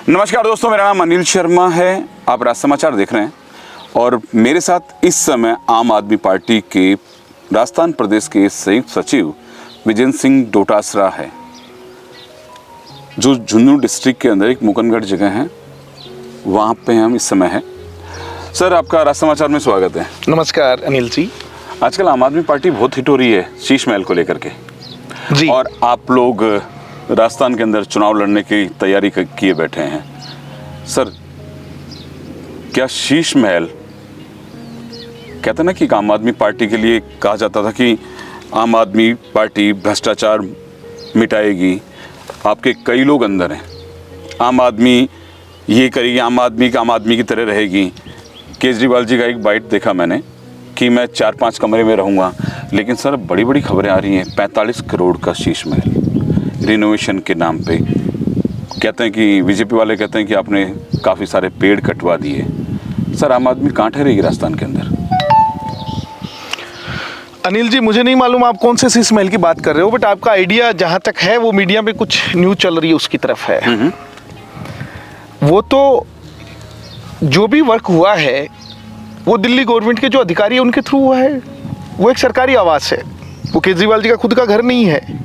नमस्कार दोस्तों, मेरा नाम अनिल शर्मा है। आप राज समाचार देख रहे हैं और मेरे साथ इस समय आम आदमी पार्टी के राजस्थान प्रदेश के संयुक्त सचिव विजय सिंह डोटासरा है, जो झुंझुनू डिस्ट्रिक्ट के अंदर एक मुकनगढ़ जगह है, वहाँ पे हम इस समय हैं। सर, आपका राज समाचार में स्वागत है। नमस्कार अनिल जी। आजकल आम आदमी पार्टी बहुत हिट हो रही है शीश महल को लेकर के जी। और आप लोग राजस्थान के अंदर चुनाव लड़ने की तैयारी किए बैठे हैं। सर, क्या शीश महल, कहते ना कि आम आदमी पार्टी के लिए कहा जाता था कि आम आदमी पार्टी भ्रष्टाचार मिटाएगी, आपके कई लोग अंदर हैं, आम आदमी ये करेगी, आम आदमी की तरह रहेगी। केजरीवाल जी का एक बाइट देखा मैंने कि मैं 4-5 कमरे में रहूँगा, लेकिन सर बड़ी बड़ी खबरें आ रही हैं 45 करोड़ का शीश महल रिनोवेशन के नाम पे। कहते हैं कि बीजेपी वाले कहते हैं कि आपने काफ़ी सारे पेड़ कटवा दिए। सर, आम आदमी कहाँ ठहरेगी राजस्थान के अंदर? अनिल जी, मुझे नहीं मालूम आप कौन से शीश महल की बात कर रहे हो, बट आपका आइडिया जहाँ तक है वो मीडिया में कुछ न्यूज़ चल रही है उसकी तरफ है। वो तो जो भी वर्क हुआ है वो दिल्ली गवर्नमेंट के जो अधिकारी है उनके थ्रू हुआ है। वो एक सरकारी आवास है, वो केजरीवाल जी का खुद का घर नहीं है।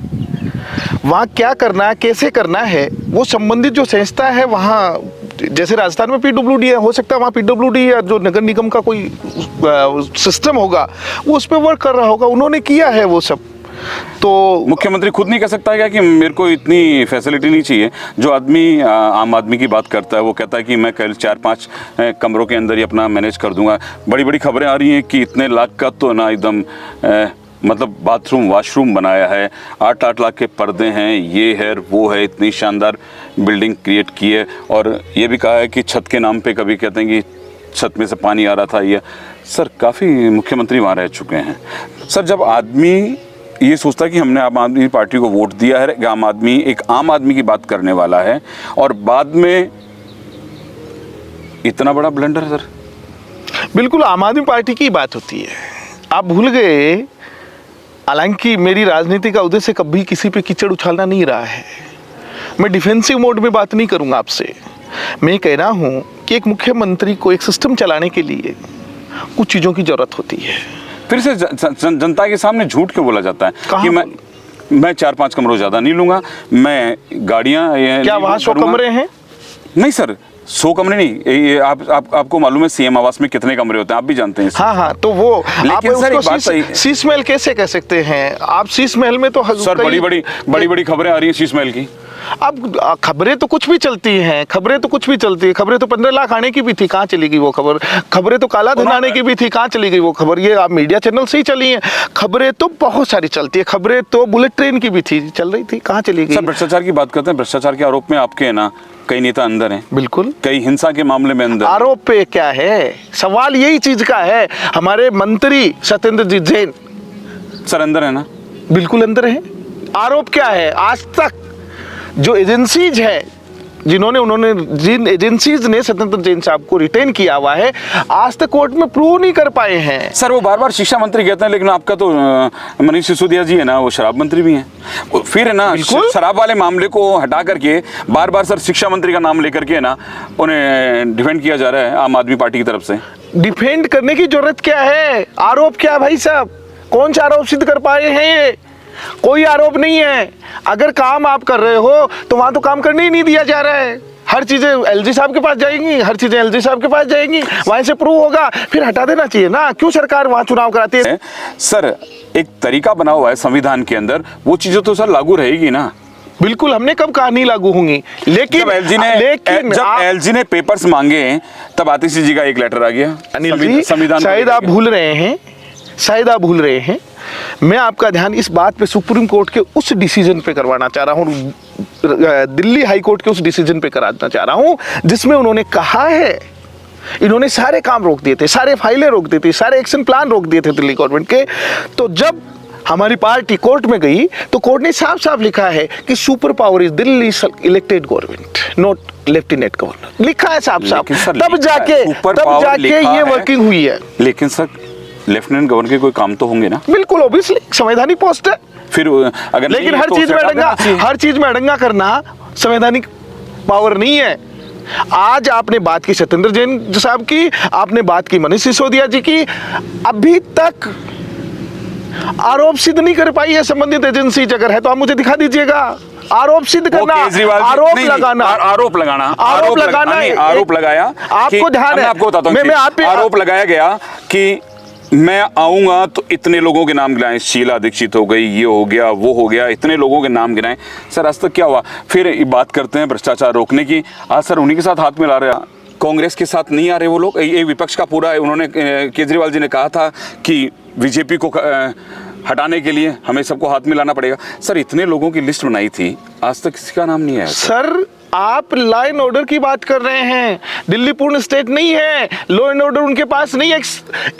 वहाँ क्या करना है, कैसे करना है, वो संबंधित जो संस्था है वहाँ, जैसे राजस्थान में पीडब्ल्यूडी है, हो सकता है वहाँ पीडब्ल्यूडी या जो नगर निगम का कोई सिस्टम होगा वो उस पर वर्क कर रहा होगा, उन्होंने किया है वो सब। तो मुख्यमंत्री खुद नहीं कह सकता है क्या कि मेरे को इतनी फैसिलिटी नहीं चाहिए? जो आदमी आम आदमी की बात करता है वो कहता है कि मैं कल 4-5 कमरों के अंदर ही अपना मैनेज कर दूंगा। बड़ी बड़ी खबरें आ रही हैं कि इतने लाख का तो ना एकदम मतलब बाथरूम वाशरूम बनाया है, 8-8 लाख के पर्दे हैं, ये है वो है, इतनी शानदार बिल्डिंग क्रिएट की है। और ये भी कहा है कि छत के नाम पे कभी कहते हैं कि छत में से पानी आ रहा था। ये सर काफ़ी मुख्यमंत्री वहाँ रह चुके हैं। सर, जब आदमी ये सोचता है कि हमने आम आदमी पार्टी को वोट दिया है, आम आदमी की बात करने वाला है, और बाद में इतना बड़ा ब्लंडर। सर बिल्कुल आम आदमी पार्टी की बात होती है, आप भूल गए। हालांकि मेरी राजनीति का उद्देश्य कभी किसी पे कीचड़ उछालना नहीं रहा है। मैं डिफेंसिव मोड में बात नहीं करूंगा आपसे। मैं कह रहा हूं कि एक मुख्यमंत्री को एक सिस्टम चलाने के लिए कुछ चीज़ों की जरूरत होती है। फिर से जनता के सामने झूठ क्यों बोला जाता है कि मैं 4-5 कमरों ज़्यादा नहीं लूँगा, मैं गाड़ियाँ क्या वहाँ 100 कमरे हैं? नहीं सर, 100 कमरे नहीं। ये आपको मालूम है सीएम आवास में कितने कमरे होते हैं? आप भी जानते हैं। हाँ, तो वो लेकिन आप सर एक बात सही, शीश महल कैसे कह सकते हैं आप? शीश महल में तो सर बड़ी खबरें आ रही हैं शीश महल की। अब खबरें तो कुछ भी चलती हैं, खबरें तो 15 लाख आने की भी थी, कहाँ चली गई वो खबर? खबरें तो काला धन आने की भी थी, कहाँ चली गई वो खबर? ये आप मीडिया चैनल से ही चली हैं। खबरें तो बहुत सारी चलती है, खबरें तो बुलेट ट्रेन की भी थी, चल रही थी, कहाँ चली गई? सर, भ्रष्टाचार की बात करते हैं। भ्रष्टाचार के आरोप में आपके है ना कई नेता अंदर हैं। बिल्कुल। कई हिंसा के मामले में अंदर। आरोप पे क्या है, सवाल यही चीज का है। हमारे मंत्री सत्येंद्रजीत जैन सर अंदर है ना? बिल्कुल अंदर है। आरोप क्या है? आज तक जो एजेंसीज है जिन एजेंसीज ने सत्येंद्र जैन साहब को रिटेन किया हुआ है, आज तक कोर्ट में प्रूव नहीं कर पाए हैं। सर, वो बार बार शिक्षा मंत्री कहते हैं, लेकिन आपका तो मनीष सिसोदिया जी है ना, वो शराब मंत्री भी हैं। फिर है ना, शराब वाले मामले को हटा करके बार बार सर शिक्षा मंत्री का नाम लेकर के है ना उन्हें डिफेंड किया जा रहा है आम आदमी पार्टी की तरफ से। डिफेंड करने की जरूरत क्या है? आरोप क्या है भाई साहब? कौन सा आरोप सिद्ध कर पाए हैं? ये कोई आरोप नहीं है। अगर काम आप कर रहे हो तो वहां तो काम करने ही नहीं दिया जा रहा है। हर चीजें एलजी साहब के पास जाएंगी, वहां से प्रूव होगा, फिर हटा देना चाहिए ना। क्यों सरकार वहां चुनाव कराती है? सर, एक तरीका बना हुआ है संविधान के अंदर, वो चीजें तो सर लागू रहेगी ना। बिल्कुल, हमने कब कहा नहीं लागू होंगी, लेकिन जब एलजी ने पेपर्स मांगे तब आतिशी जी का एक लेटर आ गया। अनिल जी, शायद आप भूल रहे हैं। मैं आपका ध्यान इस बात पे सुप्रीम कोर्ट के उस डिसीजन पे करवाना चाह रहा हूँ, दिल्ली हाई कोर्ट के उस डिसीजन पे कराना चाह रहा हूँ जिसमें उन्होंने कहा है इन्होंने सारे काम रोक दिए थे, सारे फाइलें रोक दी थी, सारे एक्शन प्लान रोक दिए थे दिल्ली गवर्नमेंट के। तो जब हमारी पार्टी कोर्ट में गई तो कोर्ट ने साफ साफ लिखा है कि super power is Delhi elected government, not lieutenant governor, लिखा है साफ साफ। तब जाके ये वर्किंग हुई है। लेकिन सर लेफ्टिनेंट गवर्नर के कोई काम तो होंगे ना? बिल्कुल, ऑब्वियसली संवैधानिक पोस्ट है। फिर अगर लेकिन हर चीज में अड़ंगा करना संवैधानिक पावर नहीं है। आज आपने बात की सत्येंद्र जैन साहब की, आपने बात की मनीष सिसोदिया जी की, अभी तक आरोप सिद्ध नहीं कर पाई है संबंधित एजेंसी। अगर है तो आप मुझे दिखा दीजिएगा। आरोप सिद्ध करना, आरोप लगाना, आरोप लगाना, आरोप लगाया। आपको ध्यान है, मैं आपको बताता हूँ, आरोप लगाया गया कि मैं आऊंगा तो इतने लोगों के नाम गिनाए, शीला दीक्षित हो गई, ये हो गया, वो हो गया, इतने लोगों के नाम गिनाए। सर आज तक क्या हुआ? फिर बात करते हैं भ्रष्टाचार रोकने की, आज सर उन्हीं के साथ हाथ मिला रहा, कांग्रेस के साथ नहीं आ रहे वो लोग। ये विपक्ष का पूरा है। उन्होंने केजरीवाल जी ने कहा था कि बीजेपी को हटाने के लिए हमें सबको हाथ मिलाना पड़ेगा। सर इतने लोगों की लिस्ट बनाई थी, आज तक किसी का नाम नहीं आया। सर आप लॉ एंड ऑर्डर की बात कर रहे हैं। दिल्ली पूर्ण स्टेट नहीं है, लॉ एंड ऑर्डर उनके पास नहीं है।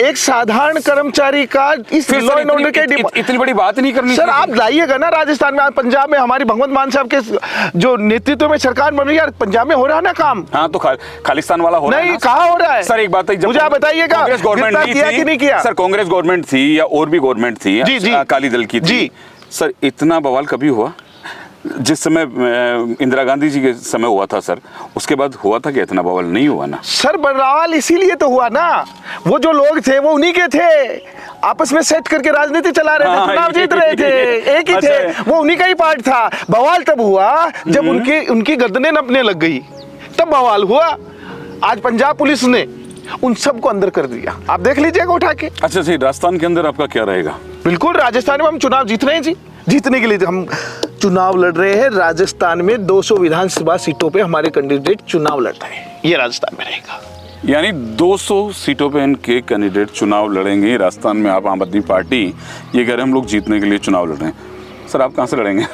एक साधारण कर्मचारी का इस लॉ एंड ऑर्डर के इतनी बड़ी बात नहीं करनी। सर आप लाइएगा ना राजस्थान में, पंजाब में हमारी भगवंत मान साहब के जो नेतृत्व में सरकार बन रही है, पंजाब में हो रहा है ना काम। हाँ तो खालिस्तान वाला हो रहा है नहीं, कहाँ हो रहा है सर? एक बात मुझे आप बताइएगा, कांग्रेस गवर्नमेंट किया कि नहीं किया? सर कांग्रेस गवर्नमेंट थी या और भी गवर्नमेंट थी, जी अकाली दल की थी, सर इतना बवाल कभी हुआ? जिस समय इंदिरा गांधी जी के समय हुआ था सर, उसके बाद हुआ था कि इतना बवाल नहीं हुआ ना सर? बवाल इसीलिए तो हुआ ना, वो जो लोग थे वो उन्हीं के थे, आपस में सेट करके राजनीति चला रहे थे, चुनाव जीत रहे थे, एक ही थे, वो उन्हीं का ही पार्ट था। बवाल तब हुआ जब उनकी गर्दनें नपने लग गई, तब बवाल हुआ। आज पंजाब पुलिस ने उन सबको अंदर कर दिया, आप देख लीजिएगा उठा के। अच्छा जी, राजस्थान के अंदर आपका क्या रहेगा? बिल्कुल, राजस्थान में हम चुनाव जीत रहे हैं जी, जीतने के लिए हम चुनाव लड़ रहे हैं। राजस्थान में 200 विधानसभा सीटों पे हमारे कैंडिडेट चुनाव लड़ रहे हैं, ये राजस्थान में रहेगा। यानी 200 सीटों पे इनके कैंडिडेट चुनाव लड़ेंगे राजस्थान में। आप आम आदमी पार्टी ये कह रहे हैं हम लोग जीतने के लिए चुनाव लड़ रहे हैं। सर आप कहाँ से लड़ेंगे?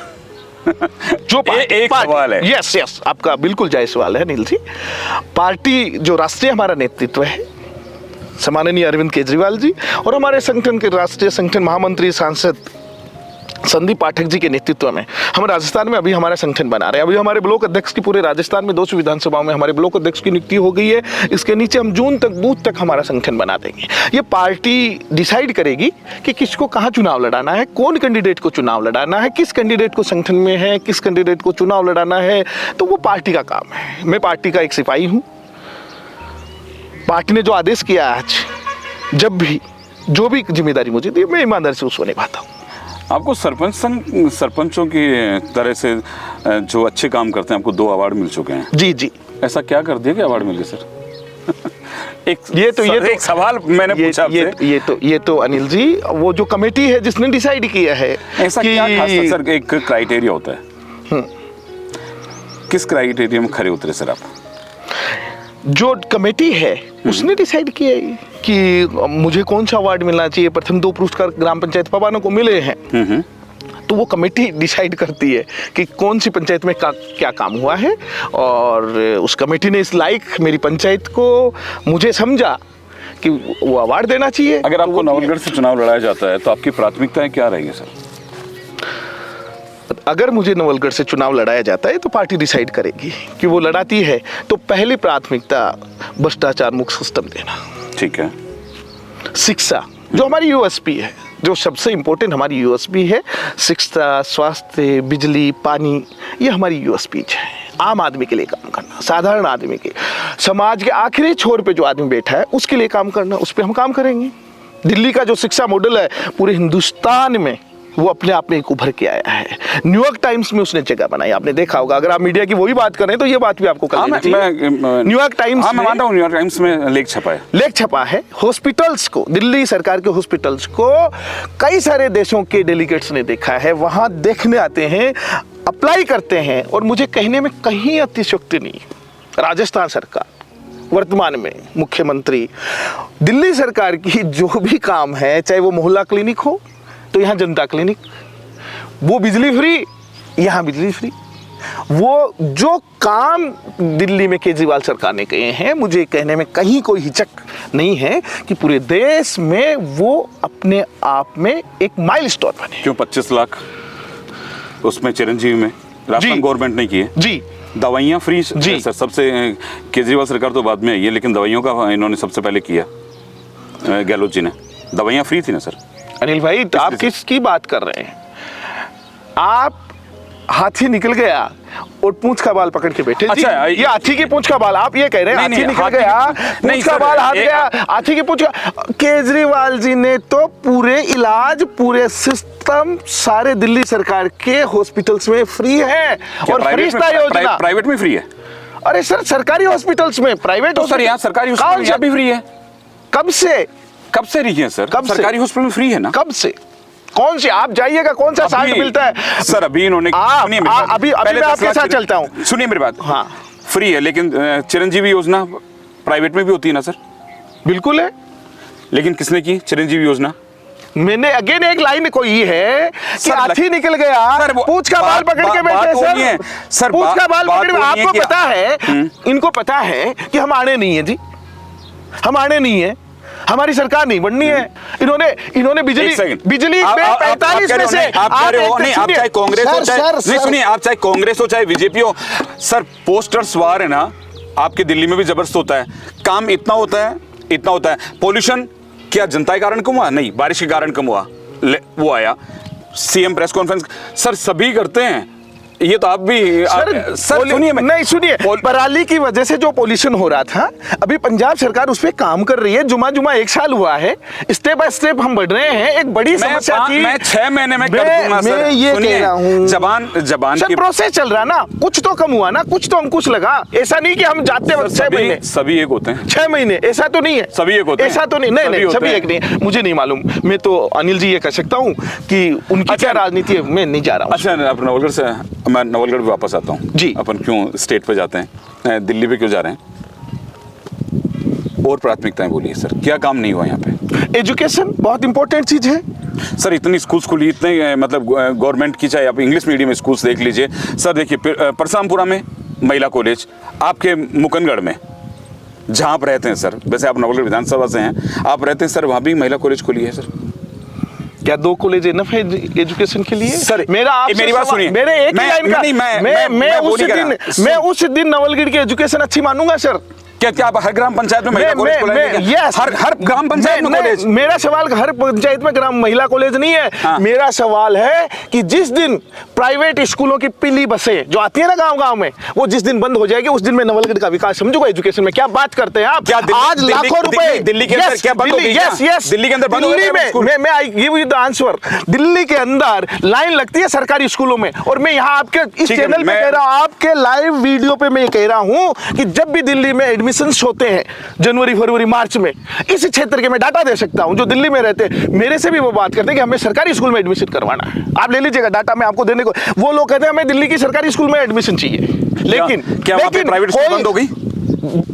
जो एक सवाल है। यस, आपका बिल्कुल जायज सवाल है अनिल जी। पार्टी जो राष्ट्रीय हमारा नेतृत्व है, सम्माननीय अरविंद केजरीवाल जी और हमारे संगठन के राष्ट्रीय संगठन महामंत्री सांसद संदीप पाठक जी के नेतृत्व में हम राजस्थान में अभी हमारा संगठन बना रहे हैं। अभी हमारे ब्लॉक अध्यक्ष की पूरे राजस्थान में 200 विधानसभाओं में हमारे ब्लॉक अध्यक्ष की नियुक्ति हो गई है। इसके नीचे हम जून तक बूथ तक हमारा संगठन बना देंगे। ये पार्टी डिसाइड करेगी कि किसको कहाँ चुनाव लड़ाना है, कौन कैंडिडेट को चुनाव लड़ाना है, किस कैंडिडेट को संगठन में है, किस कैंडिडेट को चुनाव लड़ाना है, तो वो पार्टी का काम है। मैं पार्टी का एक सिपाही हूँ। पार्टी ने जो आदेश किया आज, जब भी जो भी जिम्मेदारी मुझे दी, मैं ईमानदारी से उसको निभाता हूँ। आपको सरपंचों की तरह से जो अच्छे काम करते हैं, आपको 2 अवार्ड मिल चुके हैं। जी। ऐसा क्या कर दिया कि अवार्ड मिल गए सर? एक सवाल मैंने पूछा आपसे। ये तो अनिल जी, वो जो कमेटी है जिसने डिसाइड किया है। ऐसा क्या खास था सर? एक क्राइटेरिया होता है, किस क्राइटेरिया में खरे उतरे सर आप? जो कमेटी है उसने डिसाइड किया है कि मुझे कौन सा अवार्ड मिलना चाहिए। प्रथम 2 पुरस्कार ग्राम पंचायत पवानों को मिले हैं, तो वो कमेटी डिसाइड करती है कि कौन सी पंचायत में क्या काम हुआ है, और उस कमेटी ने इस लायक मेरी पंचायत को मुझे समझा कि वो अवार्ड देना चाहिए। अगर आपको नवलगढ़ से चुनाव लड़ाया जाता है तो आपकी प्राथमिकताएं क्या रहेंगी सर? अगर मुझे नवलगढ़ से चुनाव लड़ाया जाता है तो पार्टी डिसाइड करेगी कि वो लड़ाती है, तो पहली प्राथमिकता भ्रष्टाचार मुक्त सिस्टम देना। ठीक है। शिक्षा जो हमारी यूएसपी है, जो सबसे इंपॉर्टेंट हमारी यूएसपी है, शिक्षा, स्वास्थ्य, बिजली, पानी, ये हमारी यूएसपी है। आम आदमी के लिए काम करना, साधारण आदमी के, समाज के आखिरी छोर पे जो आदमी बैठा है उसके लिए काम करना, उस पर हम काम करेंगे। दिल्ली का जो शिक्षा मॉडल है पूरे हिंदुस्तान में वो अपने आप में एक उभर के आया है। न्यूयॉर्क टाइम्स में उसने जगह बनाई, आपने देखा होगा। अगर आप मीडिया की वही बात कर रहे हैं तो ये बात भी आपको करनी चाहिए। न्यूयॉर्क टाइम्स, मैं मानता हूं न्यूयॉर्क टाइम्स में लेख छपा है। हॉस्पिटल्स को, दिल्ली सरकार के हॉस्पिटल्स को कई सारे देशों के डेलीगेट्स ने देखा है, वहां देखने आते हैं, अप्लाई करते हैं, और मुझे कहने में कहीं अतिशयोक्ति नहीं। राजस्थान सरकार वर्तमान में मुख्यमंत्री, दिल्ली सरकार की जो भी काम है, चाहे वो मोहल्ला क्लिनिक हो तो यहाँ जनता क्लिनिक, वो बिजली फ्री, यहाँ बिजली फ्री, वो जो काम दिल्ली में केजरीवाल सरकार ने किए हैं, मुझे कहने में कहीं कोई हिचक नहीं है कि पूरे देश में वो अपने आप में एक माइलस्टोन बने। क्यों 25 लाख उसमें चिरंजीवी में राजस्थान गवर्नमेंट ने किए जी। दवाइयाँ फ्री जी सर, सबसे केजरीवाल सरकार तो बाद में आई है, लेकिन दवाइयों का इन्होंने सबसे पहले किया, गहलोत जी ने। दवाइयाँ फ्री थी ना सर? अनिल भाई, आप किसकी बात कर रहे हैं? आप हाथी निकल गया और पूंछ का बाल पकड़ के बैठे। अच्छा, ये हाथी की पूंछ का बाल, आप ये कह रहे हैं नहीं, हाथी निकल हाथी गया, नहीं पूंछ का सर, बाल हाथ गया, हाथी की पूंछ का। केजरीवाल जी ने तो पूरे इलाज, पूरे सिस्टम सारे दिल्ली सरकार के हॉस्पिटल्स में फ्री है, और फरिश्ता योजना प्राइवेट में फ्री है। अरे सर, सरकारी हॉस्पिटल्स में, प्राइवेट तो सर यहाँ सरकारी हॉस्पिटल भी फ्री है। कब से रही है सर? कब से? सरकारी हॉस्पिटल में फ्री है ना? कब से? कौन से? आप जाइएगा, कौन सा साल्ट मिलता है सर? अभी इन्होंने अभी मैं आपके साथ चलता हूँ, सुनिए मेरी बात। हाँ, फ्री है, लेकिन चिरंजीवी योजना प्राइवेट में भी होती है ना सर? बिल्कुल है। लेकिन किसने की चिरंजीवी योजना? मैंने अगेन एक लाइन कोई है कि हाथी निकल गया, पूंछ का बाल पकड़ के बैठे सर, पूंछ का बाल पकड़ के। आपको पता है, इनको पता है कि हम आने नहीं है जी, हम आने नहीं है, हमारी सरकार नहीं बननी है। इन्होंने बिजली में 45 में से आप कह रहे हो, नहीं आप चाहे कांग्रेस हो चाहे नहीं, सुनिए, आप चाहे कांग्रेस हो चाहे बीजेपी हो सर, पोस्टर्स वार है ना, आपके दिल्ली में भी जबरदस्त होता है, काम इतना होता है। पोल्यूशन क्या जनता के कारण कम हुआ? नहीं, बारिश के कारण कम हुआ, वो आया। सीएम प्रेस कॉन्फ्रेंस सर सभी करते हैं, ये तो आप भी सर सुनिए, नहीं सुनिए, पराली की वजह से जो पोल्यूशन हो रहा था, अभी पंजाब सरकार उस पे काम कर रही है। जुमा 1 साल हुआ है, स्टेप बाय स्टेप हम बढ़ रहे हैं। एक बड़ी समस्या थी, मैं 6 महीने में कर दूंगा सर। मैं ये कह रहा हूं, जबान की प्रोसेस चल रहा ना, कुछ तो कम हुआ ना, कुछ तो अंकुश लगा। ऐसा नहीं कि हम जाते वक्त 6 महीने, सभी एक होते हैं 6 महीने, ऐसा तो नहीं है, सभी एक होते हैं, ऐसा तो नहीं, नहीं सभी एक नहीं। मुझे नहीं मालूम, मैं तो अनिल जी ये कह सकता हूँ कि उनकी क्या राजनीति है, मैं नहीं जा रहा हूँ। अच्छा, आप नवलगढ़ से, मैं नवलगढ़ भी वापस आता हूँ जी। अपन क्यों स्टेट पे जाते हैं, दिल्ली पे क्यों जा रहे हैं? और प्राथमिकताएं बोलिए सर, क्या काम नहीं हुआ यहाँ पे? एजुकेशन बहुत इंपॉर्टेंट चीज है सर। इतनी स्कूल्स खुली, इतने मतलब गवर्नमेंट की, चाहे आप इंग्लिश मीडियम स्कूल्स देख लीजिए सर। देखिए परसामपुरा में महिला कॉलेज, आपके मुकनगढ़ में जहाँ आप रहते हैं सर, वैसे आप नवलगढ़ विधानसभा से हैं, आप रहते हैं सर, वहाँ भी महिला कॉलेज खुली है सर। क्या 2 कॉलेज इनफ है एजुकेशन के लिए? सर मेरी बात सुनिए, मेरे एक ही लाइन का, मैं उस दिन नवलगढ़ की एजुकेशन अच्छी मानूंगा सर। क्या आप हर ग्राम पंचायत में महिला कॉलेज खोलेंगे? हर ग्राम पंचायत में कॉलेज? मेरा सवाल हर पंचायत में ग्राम महिला कॉलेज नहीं है। हाँ। मेरा सवाल है कि जिस दिन प्राइवेट स्कूलों की पीली बसें जो आती है ना गांव में, वो जिस दिन बंद हो जाएगी, उस दिन मैं नवलगढ़ का विकास समझूंगा एजुकेशन में। क्या बात करते हैं आप? आज लाखों रुपए दिल्ली के अंदर क्या बंद हो गई? यस, दिल्ली के अंदर बंद हो गई। मैं I give you the answer. Delhi के अंदर लाइन लगती है सरकारी स्कूलों में, और मैं यहाँ आपके इस चैनल पे कह रहा हूँ, आपके लाइव वीडियो पे मैं कह रहा हूँ कि जब भी दिल्ली में एडमिशंस होते हैं जनवरी, फरवरी, मार्च में, इस क्षेत्र के मैं डाटा दे सकता हूं, जो दिल्ली में रहते हैं मेरे से भी वो बात करते हैं कि हमें सरकारी स्कूल में एडमिशन करवाना है। आप ले लीजिएगा डाटा, मैं आपको देने को। वो लोग कहते हैं हमें दिल्ली की सरकारी स्कूल में एडमिशन चाहिए, लेकिन क्या प्राइवेट स्कूल बंद हो गई?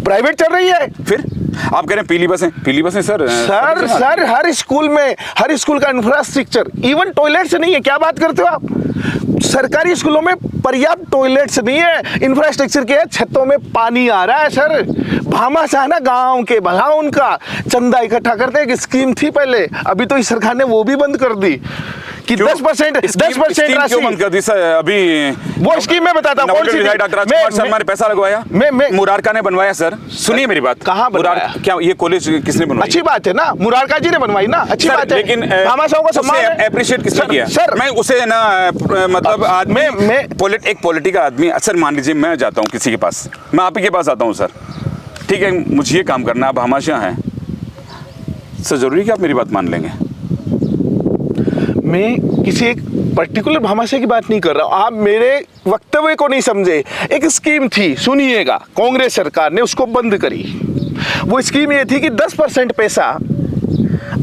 प्राइवेट चल रही है। फिर आप कह रहे हैं पीली बसें सर हर स्कूल में, हर स्कूल का इंफ्रास्ट्रक्चर, इवन टॉयलेट्स नहीं है। क्या बात करते हो आप? सरकारी स्कूलों में पर्याप्त टॉयलेट्स नहीं है, इंफ्रास्ट्रक्चर के, छतों में पानी आ रहा है सर। भामाशाह ना गांव के भला उनका चंदा इकट्ठा करते हैं, एक स्कीम थी पहले, अभी तो इस सरकार ने वो भी बंद कर दी कि 10% राशि क्यों बंद कर दी सर? अभी वो स्कीम मैं बताता हूँ कौन सी। डॉक्टर राजकुमार शर्मा ने पैसा लगवाया, मुरारका ने बनवाया सर। सुनिए मेरी बात, कहाँ बनवाया? क्या ये कॉलेज किसने बनवाई? अच्छी बात है ना, मुरारका जी ने बनवाई ना, अच्छी बात है, लेकिन भामाशाह को सम्मान अप्रिशिएट किसने किया सर? मैं उसे ना, मतलब आदमी, एक पॉलिटिकल आदमी, सर मान लीजिए मैं जाता हूँ किसी के पास, मैं आप ही के पास आता हूँ सर, ठीक है, मुझे ये काम करना, आप भामाशाह हैं सर, जरूरी कि आप मेरी बात मान लेंगे? मैं किसी एक पर्टिकुलर भामाशाह की बात नहीं कर रहा हूं, आप मेरे वक्तव्य को नहीं समझे। एक स्कीम थी, सुनिएगा, कांग्रेस सरकार ने उसको बंद करी। वो स्कीम ये थी कि 10% पैसा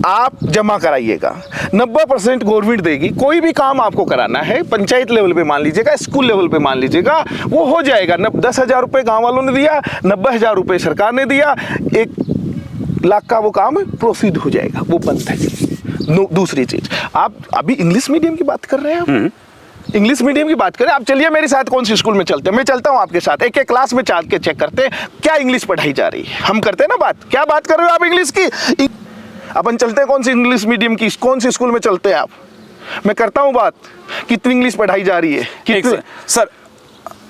आप जमा कराइएगा, 90% गवर्नमेंट देगी। कोई भी काम आपको कराना है, पंचायत लेवल पे मान लीजिएगा, स्कूल लेवल पे मान लीजिएगा, वो हो जाएगा। 10,000 रुपये गाँव वालों ने दिया, 90,000 रुपये सरकार ने दिया, 1 लाख का वो काम प्रोसीड हो जाएगा। वो बंद है। दूसरी चीज, आप अभी इंग्लिश मीडियम की बात कर रहे हैं, इंग्लिश मीडियम की बात करें, आप चलिए मेरे साथ कौन सी स्कूल में चलते हैं, मैं चलता हूं आपके साथ, एक क्लास में चल के चेक करते हैं क्या इंग्लिश पढ़ाई जा रही है। हम करते हैं ना बात, क्या बात कर रहे हो आप इंग्लिश की? अपन चलते हैं कौन सी इंग्लिश मीडियम की, कौन सी स्कूल में चलते हैं आप? मैं करता हूं बात, कितनी इंग्लिश पढ़ाई जा रही है, कितनी? सर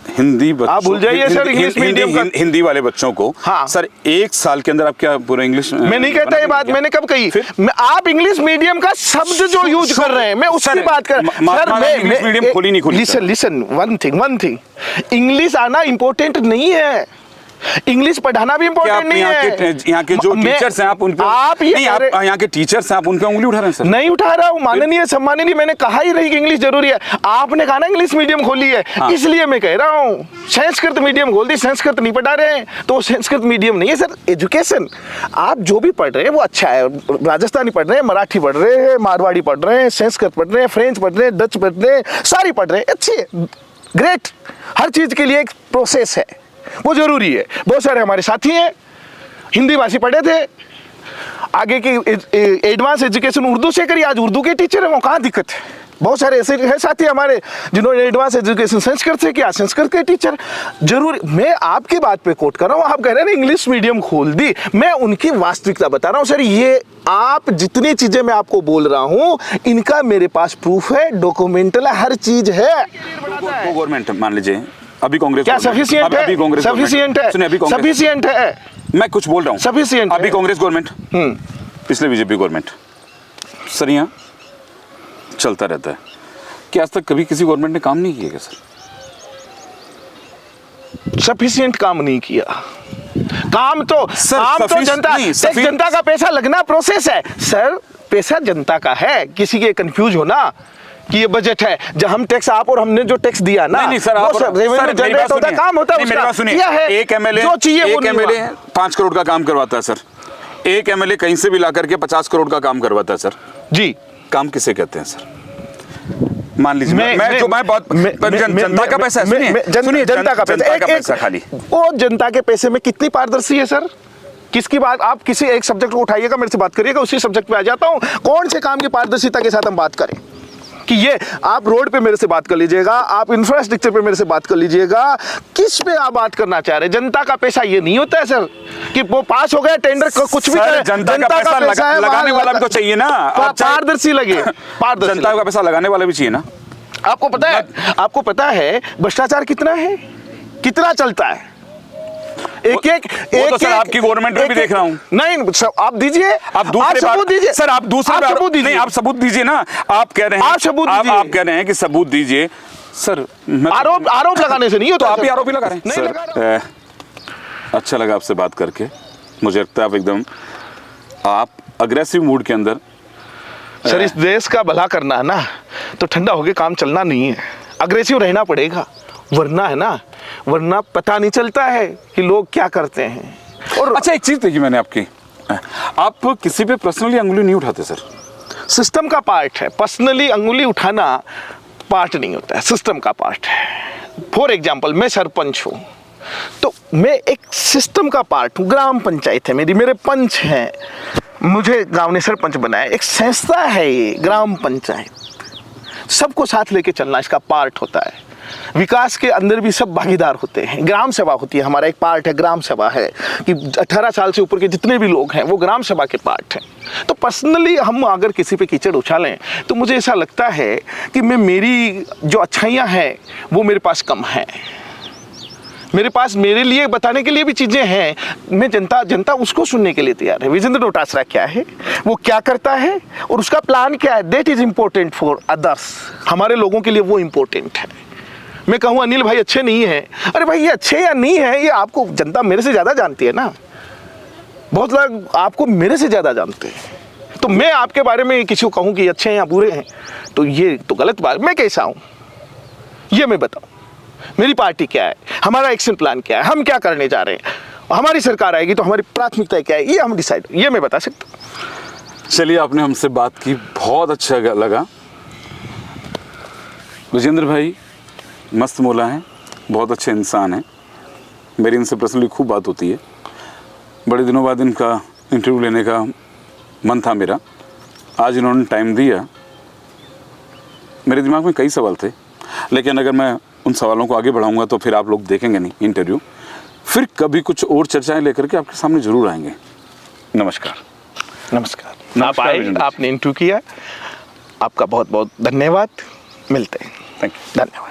हिंदी बच्चों, आप भूल जाइए सर, इंग्लिश मीडियम का हिंदी वाले बच्चों को, हाँ सर 1 साल के अंदर आप क्या पूरा इंग्लिश? मैं नहीं कहता ये बात, मैंने कब कही? आप इंग्लिश मीडियम का शब्द जो यूज कर रहे हैं, मैं उसकी बात कर सर, मैं इंग्लिश मीडियम खोली नहीं खोली। लिसन वन थिंग, इंग्लिश आना इंपॉर्टेंट नहीं है, इंग्लिश पढ़ाना भी इम्पोर्टेंट नहीं है। यहाँ के जो टीचर्स हैं आप उन पे, आप यहाँ के टीचर्स हैं आप उन पे उंगली उठा रहे हैं सर। नहीं उठा रहा हूँ, माननीय सम्माननीय, मैंने कहा ही नहीं कि इंग्लिश जरूरी है। आपने कहा ना इंग्लिश मीडियम खोली है, हाँ। इसलिए मैं कह रहा हूँ संस्कृत मीडियम खोल दी, संस्कृत नहीं पढ़ा रहे हैं तो संस्कृत मीडियम नहीं है सर। एजुकेशन आप जो भी पढ़ रहे हैं वो अच्छा है, राजस्थानी पढ़ रहे हैं, मराठी पढ़ रहे हैं, मारवाड़ी पढ़ रहे हैं, संस्कृत पढ़ रहे हैं, फ्रेंच पढ़ रहे हैं, डच पढ़ रहे हैं, सारी पढ़ रहे हैं, अच्छी है, ग्रेट। हर चीज के लिए एक प्रोसेस है, वो जरूरी है। बहुत सारे हमारे साथी हैं हिंदी भाषी पढ़े थे, आगे की एडवांस एजुकेशन उर्दू से करी, आज उर्दू के टीचर हैं, वो कहाँ दिक्कत है। बहुत सारे ऐसे हैं साथी हमारे जिन्होंने एडवांस एजुकेशन संस्कृत से किया, संस्कृत के टीचर जरूर। मैं आपकी बात पे कोट कर रहा हूँ, आप कह रहे हैं इंग्लिश मीडियम खोल दी, मैं उनकी वास्तविकता बता रहा हूँ सर। ये आप जितनी चीजें मैं आपको बोल रहा हूँ इनका मेरे पास प्रूफ है, डॉक्यूमेंटल है, हर चीज है। वो गवर्नमेंट मान लीजिए अभी कांग्रेस, क्या सफिशिएंट है? अभी कांग्रेस सफिशिएंट है, सुनिए अभी कांग्रेस सफिशिएंट है, मैं कुछ बोल रहा हूँ सफिशिएंट अभी कांग्रेस गवर्नमेंट, पिछले बीजेपी गवर्नमेंट, सर यहाँ चलता रहता है। क्या आज तक कभी किसी गवर्नमेंट ने काम नहीं किया क्या सर? सफिशिएंट काम नहीं किया। काम तो जनता का पैसा लगना प्रोसेस है सर, पैसा जनता का है। किसी के कंफ्यूज हो ना कि ये बजट है, जब हम टैक्स आप और हमने जो टैक्स दिया ना, नहीं सर, आप जनरेट होता काम होता है उसका। यह है एक एमएलए जो चाहिए वो 5 करोड़ का काम करवाता है सर, एक एमएलए कहीं से भी ला करके 50 करोड़ का काम करवाता है सर जी। काम किसे कहते हैं सर? मान लीजिए जनता का पैसा, सुनिए जनता का पैसा खाली, वो जनता के पैसे में कितनी पारदर्शी है सर? किसकी बात, आप किसी एक सब्जेक्ट को उठाइएगा, मेरे से बात करिएगा, उसी सब्जेक्ट पे आ जाता हूँ। कौन से काम की पारदर्शिता के साथ हम बात करें कि ये आप रोड पे मेरे से बात कर लीजिएगा, आप इंफ्रास्ट्रक्चर पे मेरे से बात कर लीजिएगा, किस पे आप बात करना चाह रहे हैं? जनता का पैसा ये नहीं होता है सर कि वो पास हो गया टेंडर कुछ भी करे, जनता का पैसा लगाने वाला भी तो चाहिए ना, पारदर्शी लगे, पारदर्शी। जनता का पैसा लगाने वाला भी चाहिए ना। आपको पता है भ्रष्टाचार कितना है, कितना चलता है? एक तो सर आपकी गवर्नमेंट में भी देख रहा हूँ। नहीं आप दीजिए, आप दूसरे सबूत दीजिए सर, आप दूसरे सबूत दीजिए, नहीं आप सबूत दीजिए ना। आप कह रहे हैं आप सबूत दीजिए, आप कह रहे हैं कि सबूत दीजिए सर। आरोप लगाने से नहीं होता, तो आप ही आरोप ही लगा रहे हैं सर। अच्छा लगा आपसे बात करके, मुझे लगता है आप एकदम आप अग्रेसिव मूड के अंदर। सर इस देश का भला करना है ना तो ठंडा होके काम चलना नहीं है, अग्रेसिव रहना पड़ेगा, वरना है ना, वरना पता नहीं चलता है कि लोग क्या करते हैं। और अच्छा एक चीज देखी मैंने आपकी, आप किसी पे पर्सनली अंगुली नहीं उठाते सर। सिस्टम का पार्ट है, पर्सनली अंगुली उठाना पार्ट नहीं होता है, सिस्टम का पार्ट है। फॉर एग्जाम्पल मैं सरपंच हूँ तो मैं एक सिस्टम का पार्ट हूँ, ग्राम पंचायत है मेरी, मेरे पंच हैं, मुझे गांव ने सरपंच बनाया, एक संस्था है ये ग्राम पंचायत, सबको साथ लेके चलना इसका पार्ट होता है। विकास के अंदर भी सब भागीदार होते हैं, ग्राम सभा होती है, हमारा एक पार्ट है ग्राम सभा है कि 18 साल से ऊपर के जितने भी लोग हैं वो ग्राम सभा के पार्ट हैं। तो पर्सनली हम अगर किसी पे कीचड़ उछालें तो मुझे ऐसा लगता है कि मेरी जो अच्छाइयाँ हैं वो मेरे पास कम हैं, मेरे पास मेरे लिए बताने के लिए भी चीज़ें हैं, मैं जनता उसको सुनने के लिए तैयार है। विजेंद्र डोटासरा क्या है, वो क्या करता है और उसका प्लान क्या है, that is important for others, हमारे लोगों के लिए वो इम्पोर्टेंट है। मैं कहूँ अनिल भाई अच्छे नहीं हैं, अरे भाई ये अच्छे या नहीं है ये आपको जनता मेरे से ज़्यादा जानती है ना, बहुत लोग आपको मेरे से ज़्यादा जानते हैं। तो मैं आपके बारे में किसी को कहूँ कि अच्छे हैं या बुरे हैं तो ये तो गलत बात। मैं कैसा हूँ ये मैं बताऊँ, मेरी पार्टी क्या है, हमारा एक्शन प्लान क्या है, हम क्या करने जा रहे हैं, हमारी सरकार आएगी तो हमारी प्राथमिकता क्या है, ये हम डिसाइड, ये मैं बता सकता हूँ। चलिए आपने हमसे बात की, बहुत अच्छा लगा। विजेंद्र भाई मस्त मौला हैं, बहुत अच्छे इंसान हैं, मेरी इनसे पर्सनली खूब बात होती है, बड़े दिनों बाद इनका इंटरव्यू लेने का मन था मेरा, आज इन्होंने टाइम दिया। मेरे दिमाग में कई सवाल थे लेकिन अगर मैं उन सवालों को आगे बढ़ाऊंगा तो फिर आप लोग देखेंगे नहीं इंटरव्यू, फिर कभी कुछ और चर्चाएं लेकर के आपके सामने जरूर आएंगे। नमस्कार। नमस्कार। आप आए, आपने इंटरव्यू किया, आपका बहुत बहुत धन्यवाद, मिलते हैं। Thank you. धन्यवाद।